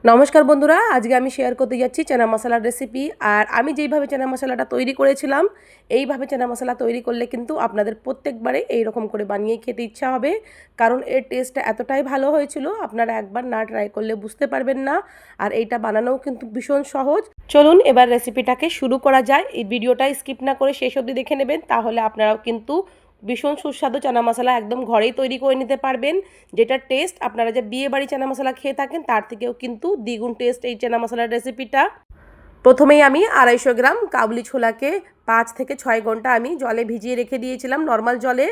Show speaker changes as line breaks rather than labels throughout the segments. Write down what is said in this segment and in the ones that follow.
নমস্কার বন্ধুরা, আজকে আমি শেয়ার করতে যাচ্ছি চানা মশলার রেসিপি। আর আমি যেইভাবে চানা মশলাটা তৈরি করেছিলাম, এইভাবে চানা মশলা তৈরি করলে কিন্তু আপনাদের প্রত্যেকবারে এই রকম করে বানিয়ে খেতে ইচ্ছা হবে। কারণ এর টেস্টটা এতটাই ভালো হয়েছিল, আপনারা একবার না ট্রাই করলে বুঝতে পারবেন না। আর এইটা বানানোও কিন্তু ভীষণ সহজ। চলুন এবার রেসিপিটাকে শুরু করা যায়। এই ভিডিওটা স্কিপ না করে শেষ অবধি দেখে নেবেন, তাহলে আপনারাও কিন্তু ভীষণ সুস্বাদু চানা মশলা একদম ঘরেই তৈরি করে নিতে পারবেন। যেটার টেস্ট আপনারা যে বিয়েবাড়ি চানা মশলা খেয়ে থাকেন তার থেকেও কিন্তু দ্বিগুণ টেস্ট এই চানা মশলার রেসিপিটা। প্রথমেই আমি 250 গ্রাম কাবুলি ছোলাকে 5 থেকে 6 ঘন্টা আমি জলে ভিজিয়ে রেখে দিয়েছিলাম, নর্মাল জলে।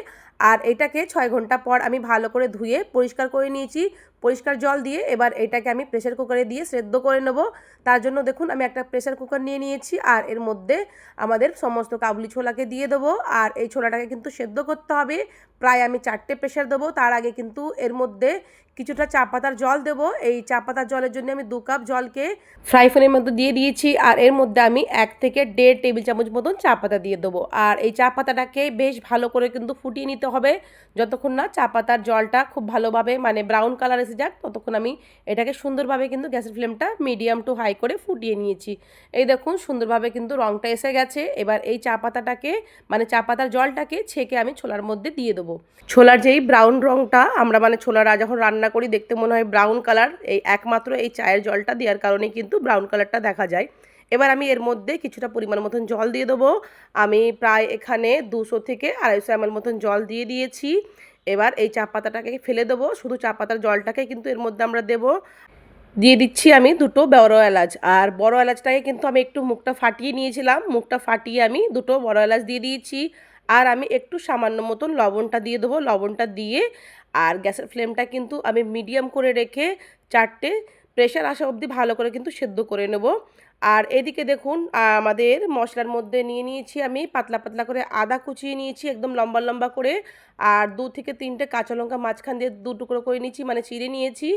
আর এটাকে 6 ঘন্টা পর আমি ভালো করে ধুয়ে পরিষ্কার করে নিয়েছি পরিষ্কার জল দিয়ে। এবার এটাকে আমি প্রেসার কুকারে দিয়ে সেদ্ধ করে নেব। তার জন্য দেখুন আমি একটা প্রেসার কুকার নিয়ে নিয়েছি, আর এর মধ্যে আমাদের সমস্ত কাবুলি ছোলাকে দিয়ে দেবো। আর এই ছোলাটাকে কিন্তু সেদ্ধ করতে হবে, প্রায় আমি 4টে প্রেসার দেবো। তার আগে কিন্তু এর মধ্যে কিছুটা চা পাতার জল দেবো। এই চা পাতার জলের জন্য আমি 2 কাপ জলকে ফ্রাই প্যানের মধ্যে দিয়ে দিয়েছি, আর এর মধ্যে আমি 1 থেকে 1.5 টেবিল চামচ মতন চা পাতা দিয়ে দেবো। আর এই চা পাতাটাকে বেশ ভালো করে কিন্তু ফুটিয়ে নিতে হবে, যতক্ষণ না চা পাতার জলটা খুব ভালোভাবে মানে ব্রাউন কালার এসে যাক, ততক্ষণ আমি এটাকে সুন্দরভাবে কিন্তু গ্যাসের ফ্লেমটা মিডিয়াম টু হাই করে ফুটিয়ে নিয়েছি। এই দেখুন সুন্দরভাবে কিন্তু রঙটা এসে গেছে। এবার এই চা পাতাটাকে মানে চা পাতার জলটাকে ছেঁকে আমি ছোলার মধ্যে দিয়ে দেবো। ছোলার যেই ব্রাউন রঙটা আমরা মানে ছোলারা যখন রান্না করি দেখতে মনে হয় ব্রাউন কালার, এই একমাত্র এই চায়ের জলটা দেওয়ার কারণে কিন্তু ব্রাউন কালারটা দেখা যায়। এবার আমি এর মধ্যে কিছুটা পরিমাণ মতন জল দিয়ে দেবো। আমি প্রায় এখানে 200 থেকে 250 ml মতন জল দিয়ে দিয়েছি। এবার এই চা পাতাটাকে ফেলে দেবো, শুধু চা পাতার জলটাকে কিন্তু এর মধ্যে আমরা দেবো। দিয়ে দিচ্ছি আমি 2টো বড় এলাচ। আর বড় এলাচটাকে কিন্তু আমি একটু মুখটা ফাটিয়ে নিয়েছিলাম, মুখটা ফাটিয়ে আমি 2টো বড় এলাচ দিয়ে দিয়েছি। আর আমি একটু সামান্য মতন লবণটা দিয়ে দেবো। লবণটা দিয়ে আর গ্যাসের ফ্লেমটা কিন্তু আমি মিডিয়াম করে রেখে 4টে প্রেশার আসা অবধি ভালো করে কিন্তু সেদ্ধ করে নেব। আর এদিকে দেখুন আমাদের মশলার মধ্যে নিয়ে নিয়েছি আমি পাতলা পাতলা করে আদা কুচিয়ে নিয়েছি একদম লম্বা লম্বা করে। আর 2 থেকে 3টে কাঁচা লঙ্কা মাঝখান দিয়ে 2 টুকরো করে নিয়েছি, মানে চিড়ে নিয়েছি।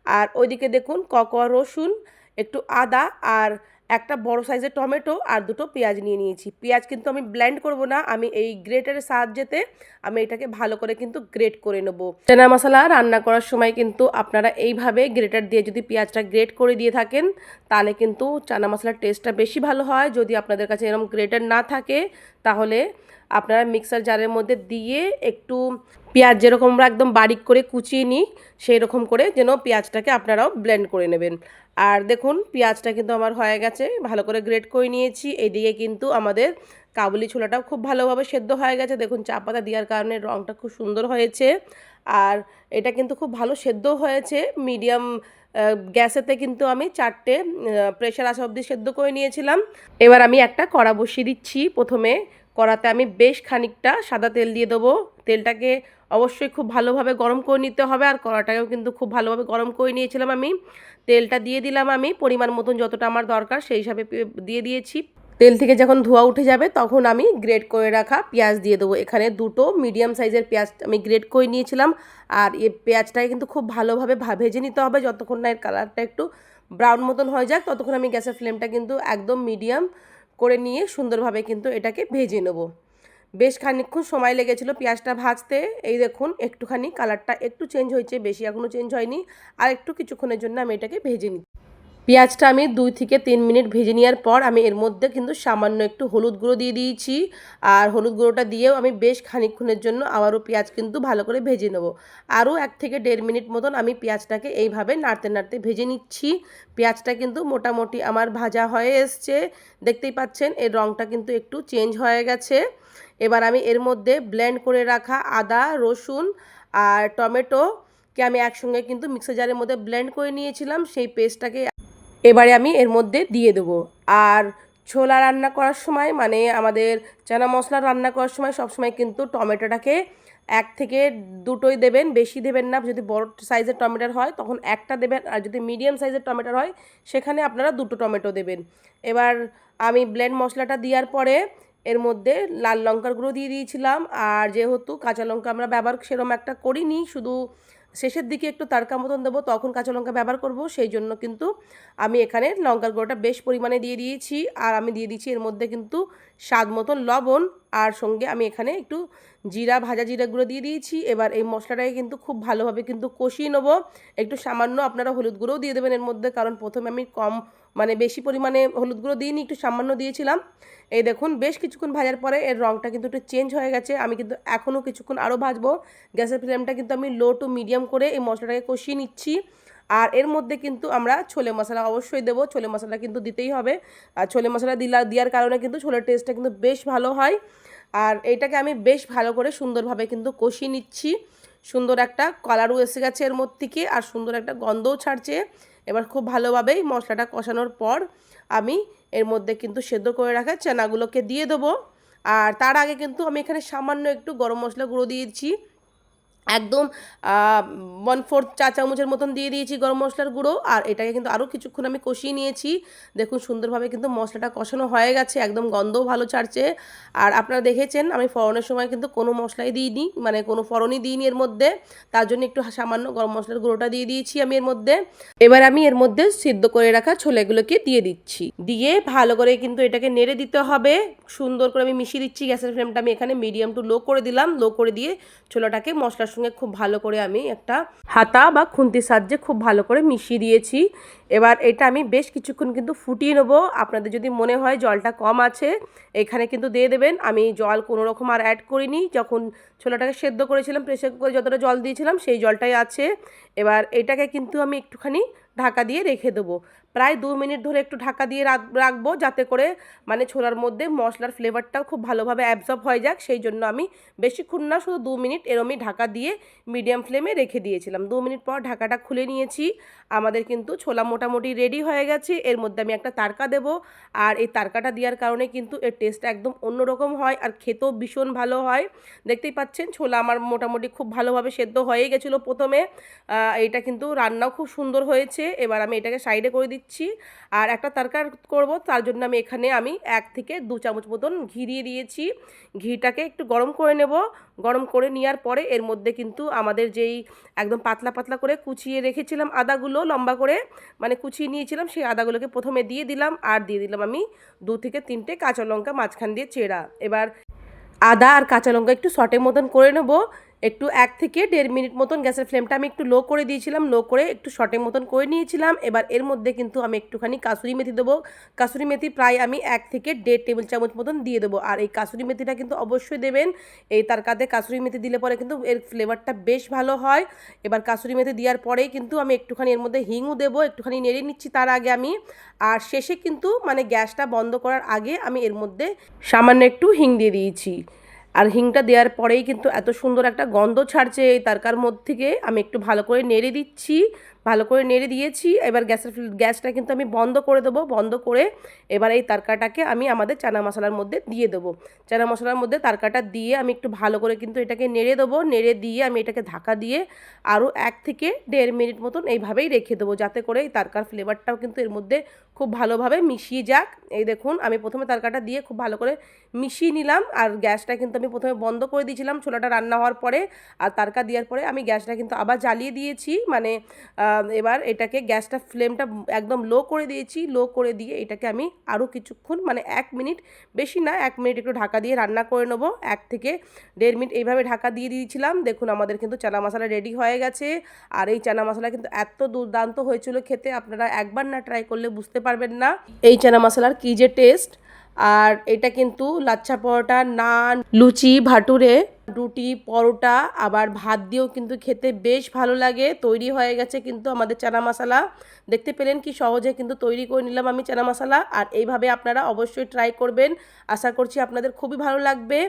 আর ওইদিকে দেখুন কোয়া রসুন, একটু আদা, আর একটা বড় সাইজের টমেটো, আর 2টো পেঁয়াজ নিয়ে নিয়েছি। পেঁয়াজ কিন্তু আমি ব্লেন্ড করব না, আমি এই গ্রেটারের সাহায্যেতে আমি এটাকে ভালো করে কিন্তু গ্রেট করে নেব। চানা মশলা রান্না করার সময় কিন্তু আপনারা এইভাবে গ্রেটার দিয়ে যদি পেঁয়াজটা গ্রেট করে দিয়ে থাকেন, তাহলে কিন্তু চানা মশলার টেস্টটা বেশি ভালো হয়। যদি আপনাদের কাছে এরকম গ্রেটার না থাকে, তাহলে আপনারা মিক্সার জারের মধ্যে দিয়ে একটু পেঁয়াজ যেরকম আমরা একদম বারিক করে কুচিয়ে নিই, সেই রকম করে যেন পেঁয়াজটাকে আপনারাও ব্লেন্ড করে নেবেন। আর দেখুন পেঁয়াজটা কিন্তু আমার হয়ে গেছে, ভালো করে গ্রেট করে নিয়েছি। এদিকে কিন্তু আমাদের কাবুলি ছোলাটাও খুব ভালোভাবে সেদ্ধ হয়ে গেছে। দেখুন চা পাতা দেওয়ার কারণে রঙটা খুব সুন্দর হয়েছে। আর এটা কিন্তু খুব ভালো সেদ্ধ হয়েছে। মিডিয়াম গ্যাসেতে কিন্তু আমি 4টে প্রেশার আসা অবধি সেদ্ধ করে নিয়েছিলাম। এবার আমি একটা কড়া বসিয়ে দিচ্ছি। প্রথমে কড়াতে আমি বেশ খানিকটা সাদা তেল দিয়ে দেবো। তেলটাকে অবশ্যই খুব ভালোভাবে গরম করে নিতে হবে, আর কড়াটাকেও কিন্তু খুব ভালোভাবে গরম করে নিয়েছিলাম আমি। তেলটা দিয়ে দিলাম আমি পরিমাণ মতন যতটা আমার দরকার সেই হিসাবে দিয়ে দিয়েছি। তেল থেকে যখন ধোঁয়া উঠে যাবে তখন আমি গ্রেট করে রাখা পেঁয়াজ দিয়ে দেবো। এখানে 2টো মিডিয়াম সাইজের পেঁয়াজ আমি গ্রেট করে নিয়েছিলাম। আর এই পেঁয়াজটাকে কিন্তু খুব ভালোভাবে ভেজে নিতে হবে, যতক্ষণ না এর কালারটা একটু ব্রাউন মতন হয়ে যাক ততক্ষণ আমি গ্যাসের ফ্লেমটা কিন্তু একদম মিডিয়াম করে নিয়ে সুন্দরভাবে কিন্তু এটাকে ভেজে নেব। বেশ খানিকক্ষণ সময় লেগেছিল পেঁয়াজটা ভাজতে। এই দেখুন একটুখানি কালারটা একটু চেঞ্জ হয়েছে, বেশি এখনও চেঞ্জ হয়নি। আর একটু কিছুক্ষণের জন্য আমি এটাকে ভেজে নিই। পেঁয়াজটা আমি 2 থেকে 3 মিনিট ভেজে নেওয়ার পর আমি এর মধ্যে কিন্তু সামান্য একটু হলুদ গুঁড়ো দিয়ে দিয়েছি। আর হলুদ গুঁড়োটা দিয়েও আমি বেশ খানিকক্ষণের জন্য আবারও পেঁয়াজ কিন্তু ভালো করে ভেজে নেব। আরও 1 থেকে 1.5 মিনিট মতন আমি পেঁয়াজটাকে এইভাবে নাড়তে নাড়তে ভেজে নিচ্ছি। পেঁয়াজটা কিন্তু মোটামুটি আমার ভাজা হয়ে এসছে, দেখতেই পাচ্ছেন এর রঙটা কিন্তু একটু চেঞ্জ হয়ে গেছে। এবার আমি এর মধ্যে ব্লেন্ড করে রাখা আদা, রসুন আর টমেটোকে আমি একসঙ্গে কিন্তু মিক্সার জারের মধ্যে ব্লেন্ড করে নিয়েছিলাম, সেই পেস্টটাকে এবারে আমি এর মধ্যে দিয়ে দেবো। আর ছোলা রান্না করার সময় মানে আমাদের চানা মশলা রান্না করার সময় সবসময় কিন্তু টমেটোটাকে 1 থেকে 2টোই দেবেন, বেশি দেবেন না। যদি বড় সাইজের টমেটোর হয় তখন একটা দেবেন, আর যদি মিডিয়াম সাইজের টমেটোর হয় সেখানে আপনারা 2টো টমেটো দেবেন। এবার আমি ব্লেন্ড মশলাটা দেওয়ার পরে এর মধ্যে লাল লঙ্কার গুঁড়ো দিয়ে দিয়েছিলাম। আর যেহেতু কাঁচা লঙ্কা আমরা ব্যবহার সেরকম একটা করিনি, শুধু শেষের দিকে একটু তাড়কা মতন দেবো তখন কাঁচা লঙ্কা ব্যবহার করব, সেই জন্য কিন্তু আমি এখানে লঙ্কার গুঁড়োটা বেশ পরিমাণে দিয়ে দিয়েছি। আর আমি দিয়ে দিচ্ছি এর মধ্যে কিন্তু স্বাদ মতন লবণ। আর সঙ্গে আমি এখানে একটু ভাজা জিরা গুঁড়ো দিয়ে দিয়েছি। এবার এই মশলাটাকে কিন্তু খুব ভালোভাবে কিন্তু কষিয়ে নেবো। একটু সামান্য আপনারা হলুদ গুঁড়োও দিয়ে দেবেন এর মধ্যে, কারণ প্রথমে আমি বেশি পরিমাণে হলুদ গুঁড়ো দিইনি, একটু সামান্য দিয়েছিলাম। এই দেখুন বেশ কিছুক্ষণ ভাজার পরে এর রঙটা কিন্তু একটু চেঞ্জ হয়ে গেছে। আমি কিন্তু এখনও কিছুক্ষণ আরও ভাজবো। গ্যাসের ফ্লেমটা কিন্তু আমি লো টু মিডিয়াম করে এই মশলাটাকে কষিয়ে নিচ্ছি। আর এর মধ্যে কিন্তু আমরা ছোলে মশলা অবশ্যই দেবো, ছোলে মশলা কিন্তু দিতেই হবে। আর ছোলে মশলা দেওয়ার কারণে কিন্তু ছোলের টেস্টটা কিন্তু বেশ ভালো হয়। আর এইটাকে আমি বেশ ভালো করে সুন্দরভাবে কিন্তু কষিয়ে নিচ্ছি। সুন্দর একটা কালারও এসে গেছে এর মধ্যে থেকে, আর সুন্দর একটা গন্ধও ছাড়ছে। এবার খুব ভালোভাবেই মশলাটা কষানোর পর আমি এর মধ্যে কিন্তু সেদ্ধ করে রাখা চানাগুলোকে দিয়ে দেবো। আর তার আগে কিন্তু আমি এখানে সামান্য একটু গরম মশলা গুঁড়ো দিয়েছি, একদম 1/4 চা চামচের মতন দিয়ে দিয়েছি গরম মশলার গুঁড়ো। আর এটাকে কিন্তু আরও কিছুক্ষণ আমি কষিয়ে নিয়েছি। দেখুন সুন্দরভাবে কিন্তু মশলাটা কষানো হয়ে গেছে, একদম গন্ধও ভালো ছাড়ছে। আর আপনারা দেখেছেন আমি ফোড়নের সময় কিন্তু কোনো মশলাই দিইনি, কোনো ফোড়নই দিইনি এর মধ্যে। তার জন্য একটু সামান্য গরম মশলার গুঁড়োটা দিয়ে দিয়েছি আমি এর মধ্যে। এবার আমি এর মধ্যে সিদ্ধ করে রাখা ছোলেগুলোকে দিয়ে দিচ্ছি, দিয়ে ভালো করে কিন্তু এটাকে নেড়ে দিতে হবে। সুন্দর করে আমি মিশিয়ে দিচ্ছি। গ্যাসের ফ্লেমটা আমি এখানে মিডিয়াম টু লো করে দিলাম। লো করে দিয়ে ছোলাটাকে মশলার সঙ্গে খুব ভালো করে আমি একটা হাতা বা খুন্তির সাহায্যে খুব ভালো করে মিশিয়ে দিয়েছি। এবার এটা আমি বেশ কিছুক্ষণ কিন্তু ফুটিয়ে নেবো। আপনাদের যদি মনে হয় জলটা কম আছে এখানে কিন্তু দিয়ে দেবেন। আমি জল কোনো রকম আর অ্যাড করিনি। যখন ছোলাটাকে সেদ্ধ করেছিলাম প্রেসার কুকারে যতটা জল দিয়েছিলাম সেই জলটাই আছে। এবার এটাকে কিন্তু আমি একটুখানি ঢাকা দিয়ে রেখে দেবো। প্রায় 2 মিনিট ধরে একটু ঢাকা দিয়ে রাখবো, যাতে করে ছোলার মধ্যে মশলার ফ্লেভারটাও খুব ভালোভাবে অ্যাবজর্ব হয়ে যাক। সেই জন্য আমি বেশিক্ষণ না, শুধু 2 মিনিট এরমই ঢাকা দিয়ে মিডিয়াম ফ্লেমে রেখে দিয়েছিলাম। 2 মিনিট পর ঢাকাটা খুলে নিয়েছি। আমাদের কিন্তু ছোলা মোটামুটি রেডি হয়ে গেছে। এর মধ্যে আমি একটা তারকা দেবো। আর এই তারকাটা দেওয়ার কারণে কিন্তু এর টেস্টটা একদম অন্যরকম হয়, আর খেতেও ভীষণ ভালো হয়। দেখতেই পাচ্ছেন ছোলা আমার মোটামুটি খুব ভালোভাবে সেদ্ধ হয়ে গেছিলো প্রথমে। এটা কিন্তু রান্নাও খুব সুন্দর হয়েছে। এবার আমি এটাকে সাইডে করে দিচ্ছি। আর একটা তরকারি করব, তার জন্য আমি 1 থেকে 2 চামচ মতন ঘি দিয়ে দিয়েছি। ঘিটাকে একটু গরম করে নেব। গরম করে নেওয়ার পরে এর মধ্যে কিন্তু আমাদের যেই একদম পাতলা পাতলা করে কুচিয়ে রেখেছিলাম আদাগুলো, লম্বা করে কুচিয়ে নিয়েছিলাম, সেই আদাগুলোকে প্রথমে দিয়ে দিলাম। আর দিয়ে দিলাম আমি 2 থেকে 3টে কাঁচা লঙ্কা মাঝখান দিয়ে চেরা। এবার আদা আর কাঁচা লঙ্কা একটু সটে মতন করে নেব। একটু 1 থেকে 1.5 মিনিট মতন গ্যাসের ফ্লেমটা আমি একটু লো করে দিয়েছিলাম। লো করে একটু সটে মতন করে নিয়েছিলাম। এবার এর মধ্যে কিন্তু আমি একটুখানি কাসুরি মেথি দেবো। কাসুরি মেথি প্রায় আমি 1 থেকে 1.5 টেবিল চামচ মতন দিয়ে দেবো। আর এই কাসুরি মেথিটা কিন্তু অবশ্যই দেবেন। এই তরকারিতে কাসুরি মেথি দিলে পরে কিন্তু এর ফ্লেভারটা বেশ ভালো হয়। এবার কাসুরি মেথি দেওয়ার পরেই কিন্তু আমি একটুখানি এর মধ্যে হিংও দেবো, একটুখানি নেড়ে নিচ্ছি তার আগে আমি। আর শেষে কিন্তু গ্যাসটা বন্ধ করার আগে আমি এর মধ্যে সামান্য একটু হিং দিয়ে দিয়েছি। আর হিংটা দেওয়ার পরেই কিন্তু এত সুন্দর একটা গন্ধ ছাড়ছে এই তরকার মধ্যে থেকে। আমি একটু ভালো করে নেড়ে দিচ্ছি, ভালো করে নেড়ে দিয়েছি। এবার গ্যাসটা কিন্তু আমি বন্ধ করে দেবো। বন্ধ করে এবার এই তরকাটাকে আমি আমাদের চানা মশলার মধ্যে দিয়ে দেবো। চানা মশলার মধ্যে তরকাটা দিয়ে আমি একটু ভালো করে কিন্তু এটাকে নেড়ে দেবো। নেড়ে দিয়ে আমি এটাকে ঢাকা দিয়ে আরও 1 থেকে 1.5 মিনিট মতন এইভাবেই রেখে দেবো, যাতে করে এই তরকার ফ্লেভারটাও কিন্তু এর মধ্যে খুব ভালোভাবে মিশিয়ে যাক। এই দেখুন আমি প্রথমে তরকাটা দিয়ে খুব ভালো করে মিশিয়ে নিলাম। আর গ্যাসটা কিন্তু আমি প্রথমে বন্ধ করে দিয়েছিলাম ছোলাটা রান্না হওয়ার পরে। আর তরকা দেওয়ার পরে আমি গ্যাসটা কিন্তু আবার জ্বালিয়ে দিয়েছি। এবার এটাকে গ্যাসটা ফ্লেমটা একদম লো করে দিয়েছি। লো করে দিয়ে এটাকে আমি আরও কিছুক্ষণ 1 মিনিট, বেশি না 1 মিনিট একটু ঢাকা দিয়ে রান্না করে নেবো। 1 থেকে 1.5 মিনিট এইভাবে ঢাকা দিয়ে দিয়েছিলাম। দেখুন আমাদের কিন্তু চানা মশলা রেডি হয়ে গেছে। আর এই চানা মশলা কিন্তু এত দুর্দান্ত হয়েছিল খেতে, আপনারা একবার না ট্রাই করলে বুঝতে পারবেন না এই চানা মশলার কী যে টেস্ট। আর এটা কিন্তু লাচ্ছা পরোটা, নান, লুচি, ভাটুরে, রুটি, পরোটা আবার ভাত দিয়েও কিন্তু খেতে বেশ ভালো লাগে। তৈরি হয়ে গেছে কিন্তু আমাদের চানা মশলা। দেখতে পেলেন কি সহজে কিন্তু তৈরি করে নিলাম আমি চানা মশলা। আর এইভাবে আপনারা অবশ্যই ট্রাই করবেন। আশা করছি আপনাদের খুবই ভালো লাগবে।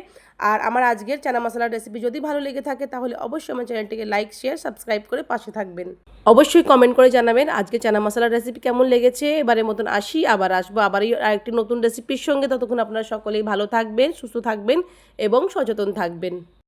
আর আমার আজকের চানা মশলার রেসিপি যদি ভালো লেগে থাকে তাহলে অবশ্যই আমার চ্যানেলটিকে লাইক, শেয়ার, সাবস্ক্রাইব করে পাশে থাকবেন। অবশ্যই কমেন্ট করে জানাবেন আজকে চানা মশলার রেসিপি কেমন লেগেছে। এবারের মতন আবার আসবো আরেকটি নতুন রেসিপির সঙ্গে। ততক্ষণ আপনারা সকলেই ভালো থাকবেন, সুস্থ থাকবেন এবং সচেতন থাকবেন।